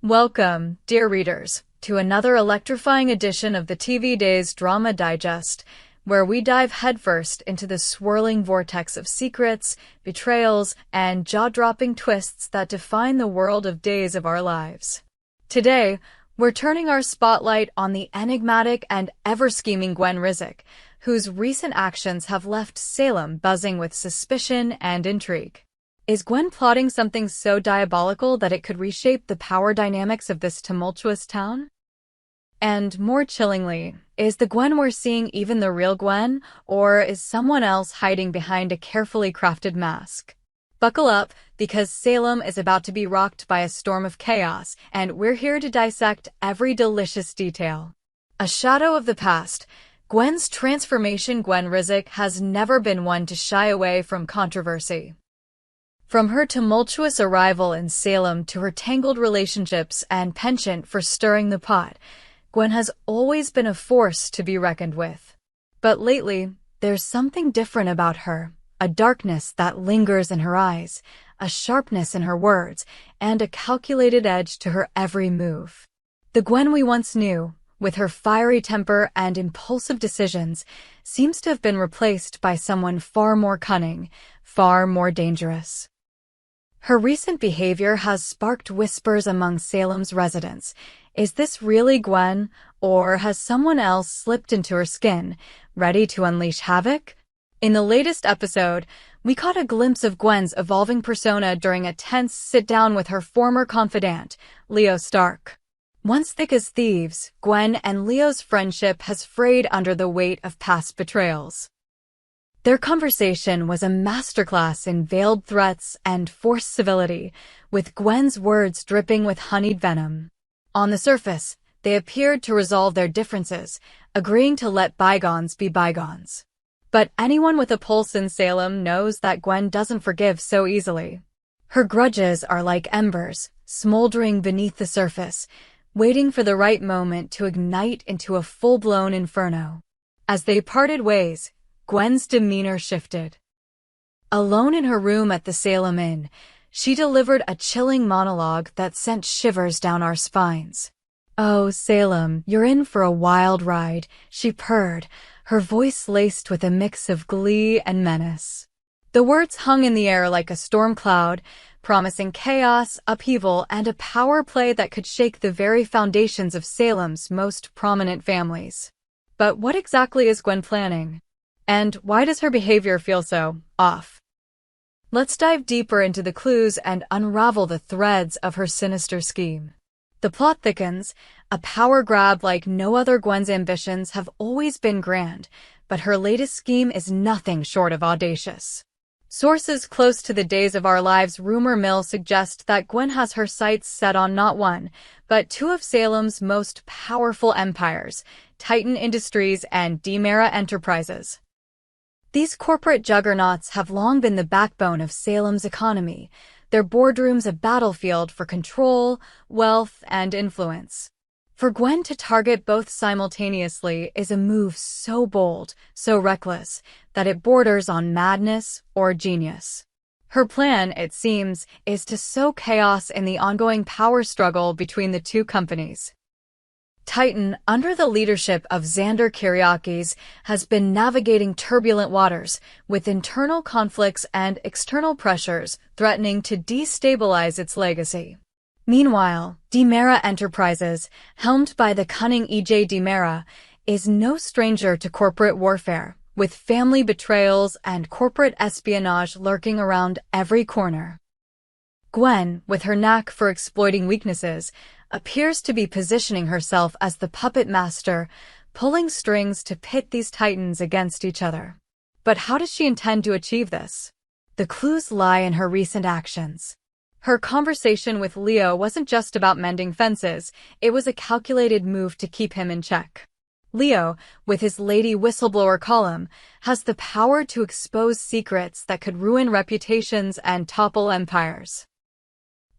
Welcome, dear readers, to another electrifying edition of the TV Days Drama Digest, where we dive headfirst into the swirling vortex of secrets, betrayals, and jaw-dropping twists that define the world of days of our lives. Today, we're turning our spotlight on the enigmatic and ever-scheming Gwen Rizzick, whose recent actions have left Salem buzzing with suspicion and intrigue. Is Gwen plotting something so diabolical that it could reshape the power dynamics of this tumultuous town? And more chillingly, is the Gwen we're seeing even the real Gwen, or is someone else hiding behind a carefully crafted mask? Buckle up, because Salem is about to be rocked by a storm of chaos, and we're here to dissect every delicious detail. A shadow of the past, Gwen's transformation. Gwen Rizzick has never been one to shy away from controversy. From her tumultuous arrival in Salem to her tangled relationships and penchant for stirring the pot, Gwen has always been a force to be reckoned with. But lately, there's something different about her, a darkness that lingers in her eyes, a sharpness in her words, and a calculated edge to her every move. The Gwen we once knew, with her fiery temper and impulsive decisions, seems to have been replaced by someone far more cunning, far more dangerous. Her recent behavior has sparked whispers among Salem's residents. Is this really Gwen, or has someone else slipped into her skin, ready to unleash havoc? In the latest episode, we caught a glimpse of Gwen's evolving persona during a tense sit-down with her former confidant, Leo Stark. Once thick as thieves, Gwen and Leo's friendship has frayed under the weight of past betrayals. Their conversation was a masterclass in veiled threats and forced civility, with Gwen's words dripping with honeyed venom. On the surface, they appeared to resolve their differences, agreeing to let bygones be bygones. But anyone with a pulse in Salem knows that Gwen doesn't forgive so easily. Her grudges are like embers, smoldering beneath the surface, waiting for the right moment to ignite into a full-blown inferno. As they parted ways, Gwen's demeanor shifted. Alone in her room at the Salem Inn, she delivered a chilling monologue that sent shivers down our spines. "Oh, Salem, you're in for a wild ride," she purred, her voice laced with a mix of glee and menace. The words hung in the air like a storm cloud, promising chaos, upheaval, and a power play that could shake the very foundations of Salem's most prominent families. But what exactly is Gwen planning? And why does her behavior feel so off? Let's dive deeper into the clues and unravel the threads of her sinister scheme. The plot thickens, a power grab like no other. Gwen's ambitions have always been grand, but her latest scheme is nothing short of audacious. Sources close to the Days of Our Lives rumor mill suggest that Gwen has her sights set on not one, but two of Salem's most powerful empires, Titan Industries and DiMera Enterprises. These corporate juggernauts have long been the backbone of Salem's economy, their boardrooms a battlefield for control, wealth, and influence. For Gwen to target both simultaneously is a move so bold, so reckless, that it borders on madness or genius. Her plan, it seems, is to sow chaos in the ongoing power struggle between the two companies. Titan, under the leadership of Xander Kyriakis, has been navigating turbulent waters, with internal conflicts and external pressures threatening to destabilize its legacy. Meanwhile, DiMera Enterprises, helmed by the cunning E.J. DiMera, is no stranger to corporate warfare, with family betrayals and corporate espionage lurking around every corner. Gwen, with her knack for exploiting weaknesses, appears to be positioning herself as the puppet master, pulling strings to pit these titans against each other. But how does she intend to achieve this? The clues lie in her recent actions. Her conversation with Leo wasn't just about mending fences, it was a calculated move to keep him in check. Leo, with his lady whistleblower column, has the power to expose secrets that could ruin reputations and topple empires.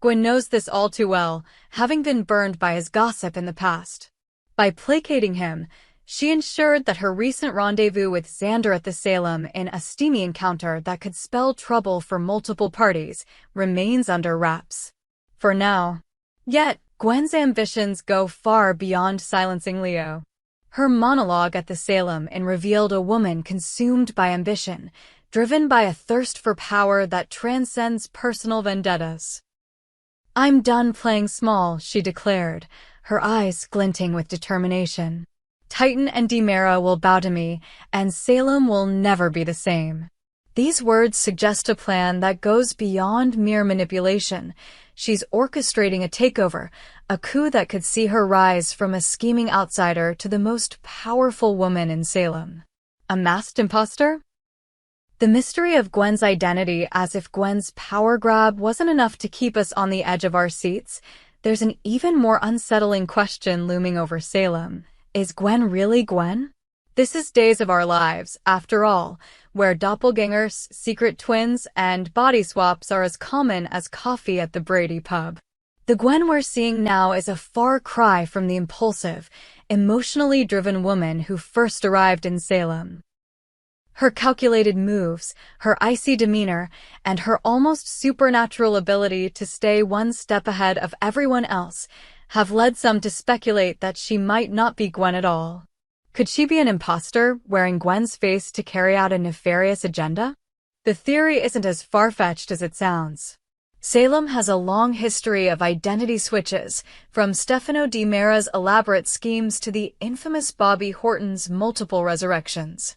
Gwen knows this all too well, having been burned by his gossip in the past. By placating him, she ensured that her recent rendezvous with Xander at the Salem in a steamy encounter that could spell trouble for multiple parties remains under wraps. For now. Yet, Gwen's ambitions go far beyond silencing Leo. Her monologue at the Salem Inn revealed a woman consumed by ambition, driven by a thirst for power that transcends personal vendettas. "I'm done playing small," she declared, her eyes glinting with determination. "Titan and Demera will bow to me, and Salem will never be the same." These words suggest a plan that goes beyond mere manipulation. She's orchestrating a takeover, a coup that could see her rise from a scheming outsider to the most powerful woman in Salem. A masked imposter? The mystery of Gwen's identity, as if Gwen's power grab wasn't enough to keep us on the edge of our seats, there's an even more unsettling question looming over Salem. Is Gwen really Gwen? This is Days of Our Lives, after all, where doppelgangers, secret twins, and body swaps are as common as coffee at the Brady pub. The Gwen we're seeing now is a far cry from the impulsive, emotionally driven woman who first arrived in Salem. Her calculated moves, her icy demeanor, and her almost supernatural ability to stay one step ahead of everyone else have led some to speculate that she might not be Gwen at all. Could she be an imposter, wearing Gwen's face to carry out a nefarious agenda? The theory isn't as far-fetched as it sounds. Salem has a long history of identity switches, from Stefano Demera's elaborate schemes to the infamous Bobby Horton's multiple resurrections.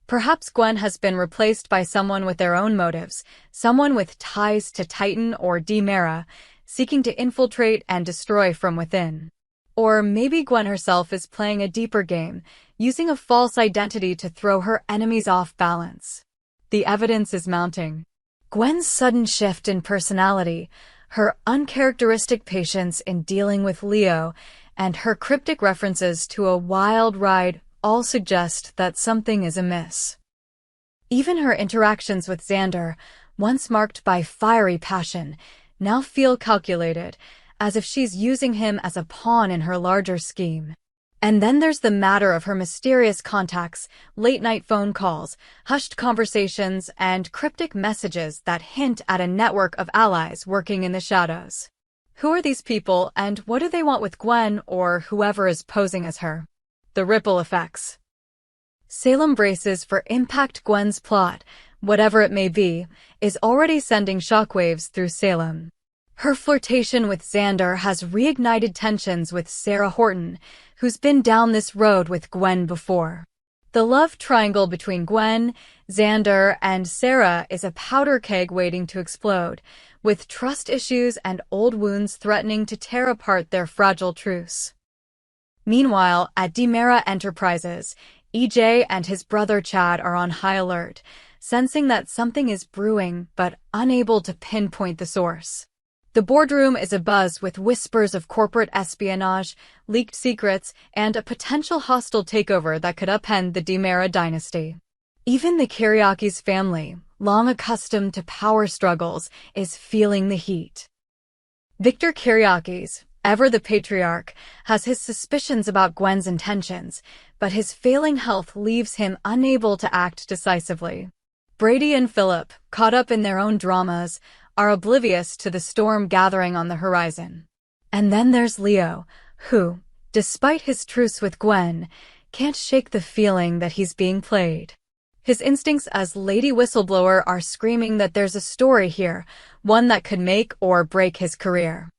Perhaps Gwen has been replaced by someone with their own motives, someone with ties to Titan or Demera, seeking to infiltrate and destroy from within. Or maybe Gwen herself is playing a deeper game, using a false identity to throw her enemies off balance. The evidence is mounting. Gwen's sudden shift in personality, her uncharacteristic patience in dealing with Leo, and her cryptic references to a wild ride all suggest that something is amiss. Even her interactions with Xander, once marked by fiery passion, now feel calculated, as if she's using him as a pawn in her larger scheme. And then there's the matter of her mysterious contacts, late-night phone calls, hushed conversations, and cryptic messages that hint at a network of allies working in the shadows. Who are these people, and what do they want with Gwen or whoever is posing as her? The ripple effects. Salem braces for impact. Gwen's plot, whatever it may be, is already sending shockwaves through Salem. Her flirtation with Xander has reignited tensions with Sarah Horton, who's been down this road with Gwen before. The love triangle between Gwen, Xander, and Sarah is a powder keg waiting to explode, with trust issues and old wounds threatening to tear apart their fragile truce. Meanwhile, at Demera Enterprises, EJ and his brother Chad are on high alert, sensing that something is brewing but unable to pinpoint the source. The boardroom is abuzz with whispers of corporate espionage, leaked secrets, and a potential hostile takeover that could upend the Demera dynasty. Even the Kiriakis family, long accustomed to power struggles, is feeling the heat. Victor Kiriakis, ever the patriarch, has his suspicions about Gwen's intentions, but his failing health leaves him unable to act decisively. Brady and Philip, caught up in their own dramas, are oblivious to the storm gathering on the horizon. And then there's Leo, who, despite his truce with Gwen, can't shake the feeling that he's being played. His instincts as lady whistleblower are screaming that there's a story here, one that could make or break his career.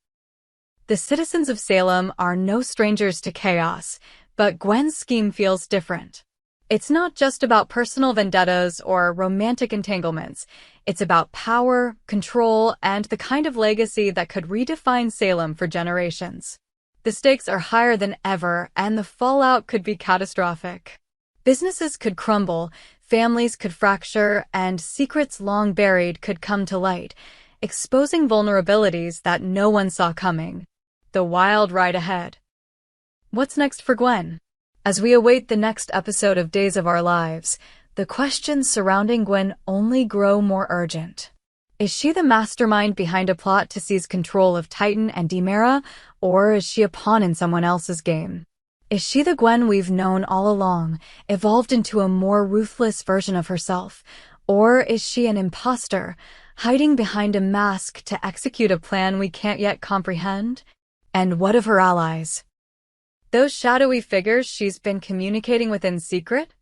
The citizens of Salem are no strangers to chaos, but Gwen's scheme feels different. It's not just about personal vendettas or romantic entanglements. It's about power, control, and the kind of legacy that could redefine Salem for generations. The stakes are higher than ever, and the fallout could be catastrophic. Businesses could crumble, families could fracture, and secrets long buried could come to light, exposing vulnerabilities that no one saw coming. The wild ride ahead. What's next for Gwen? As we await the next episode of Days of Our Lives, the questions surrounding Gwen only grow more urgent. Is she the mastermind behind a plot to seize control of Titan and Demera, or is she a pawn in someone else's game? Is she the Gwen we've known all along, evolved into a more ruthless version of herself, or is she an imposter, hiding behind a mask to execute a plan we can't yet comprehend? And what of her allies? Those shadowy figures she's been communicating with in secret?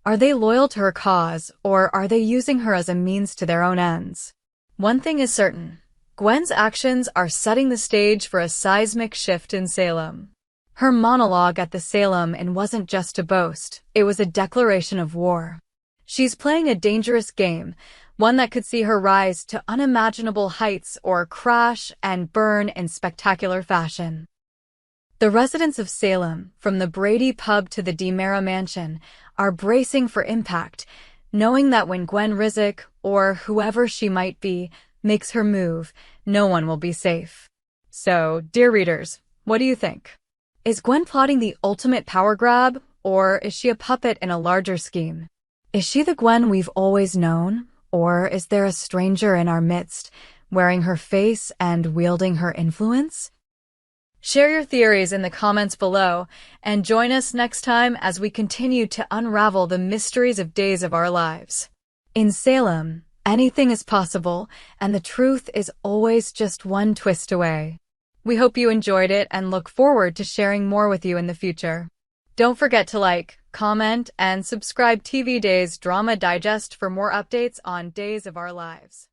Are they loyal to her cause, or are they using her as a means to their own ends? One thing is certain. Gwen's actions are setting the stage for a seismic shift in Salem. Her monologue at the Salem Inn wasn't just a boast, it was a declaration of war. She's playing a dangerous game, one that could see her rise to unimaginable heights or crash and burn in spectacular fashion. The residents of Salem, from the Brady pub to the DiMera mansion, are bracing for impact, knowing that when Gwen Rizzick, or whoever she might be, makes her move, no one will be safe. So, dear readers, what do you think? Is Gwen plotting the ultimate power grab, or is she a puppet in a larger scheme? Is she the Gwen we've always known, or is there a stranger in our midst, wearing her face and wielding her influence? Share your theories in the comments below, and join us next time as we continue to unravel the mysteries of Days of Our Lives. In Salem, anything is possible, and the truth is always just one twist away. We hope you enjoyed it and look forward to sharing more with you in the future. Don't forget to like, comment, and subscribe TV Days Drama Digest for more updates on Days of Our Lives.